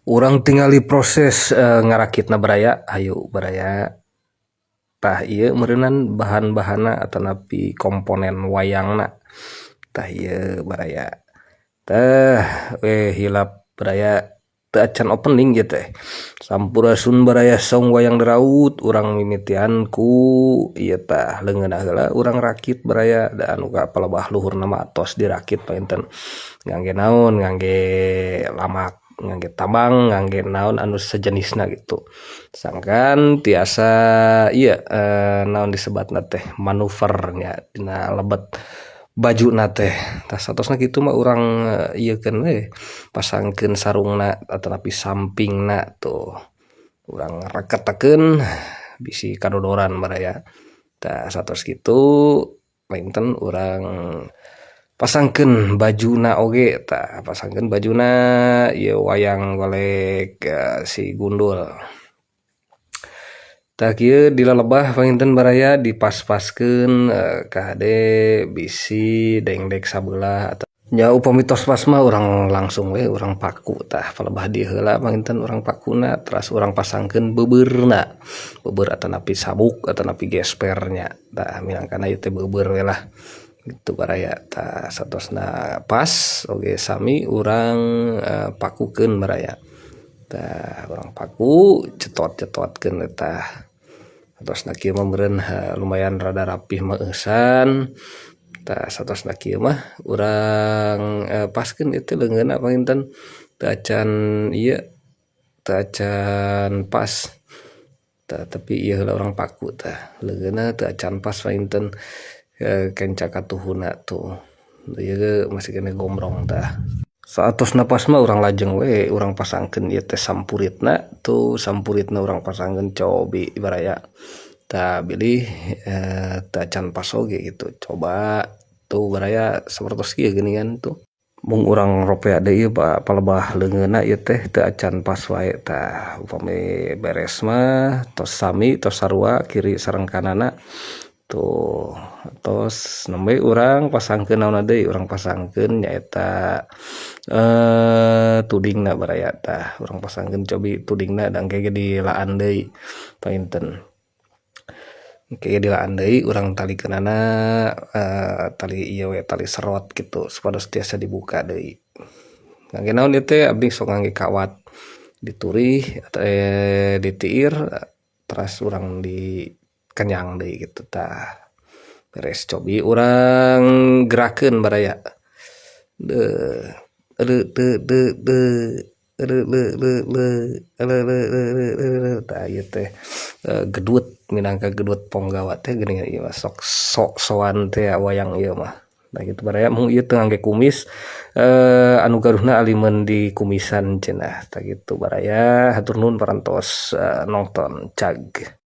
Urang tinggali proses ngarakitna baraya, ayo baraya tah ieu meureunnan bahan-bahanna atanapi komponen wayangna. Tah ieu baraya. Tah hilap baraya teu acan opening ieu teh. Sampurasun baraya song wayang daraut urang mimitian ku ieu tah leungeunna heula urang rakit baraya da anu palebah luhurna mah tos dirakit painten ngangge naon ngangge lamak ngangge tabang ngangge naon anu sejenisna gitu sangkan tiasa iya naon disebatna teh manuvernya dina lebet baju teh tah satosna kitu mah urang ieukeun we pasangkeun sarungna atanapi sampingna tuh urang reketekeun bisi kadodoran baraya tah satos kitu painten urang pasangkeun bajuna oge tah pasangkeun bajuna ieu wayang golek si gundul tah kieu dilalebah painten baraya dipas-paskeun ka hade bisi dengdek sabeulah nya upami tos pas mah urang langsung we urang paku tah palebah dieu heula painten urang pakuna teras urang pasangkeun beubeurna beubeur atanapi sabuk atanapi gespernya tah minangkana ieu teh beubeur we lah gitu baraya tah satosna pas oge sami urang pakukeun baraya tah urang paku cetot-cetotkeun tah satosna kieu mah meureun lumayan rada rapih meueusan tah satosna kieu mah urang paskeun ieu teh leungeunna painten teu acan ieu teu acan pas tah tapi ieu heula urang paku tah leungeunna teu acan pas painten kenca katuhuna tuh ieu masih kene gombrong tah saatosna pas mah urang lajeng we urang pasangkeun ieu teh sampuritna tuh sampuritna urang pasangkeun cobi baraya tah bilih teu acan pas oge gitu coba tuh baraya sapertos kieu geuningan tuh mung urang ropea deui palebah leungeunna ieu teh teu acan pas wae tah upami beres mah tos sami tos sarua kiri sareng kananna tuh tos nembe urang pasangkeun naonna deui urang pasangkeun nyaeta tudingna baraya tah urang pasangkeun cobi tudingna da engke ge dilaan deui painten engke ge dilaan deui urang talikeunana tali ieu we tali serot gitu supados tiasa dibuka deui ngangge naon ieu teh abdi sok ngangge kawat diturih ditiir teras urang dikenyang deui gitu tah beres cobi urang gerakeun baraya tah ieu teh gedut minangka gedut ponggawa teh geuningan ieu mah sok soan teh wayang ieu mah nah gitu baraya mung ieu teu ngangge kumis anu garuhna alimeun di kumisan cenah tah gitu baraya hatur nuhun parantos nongton cag.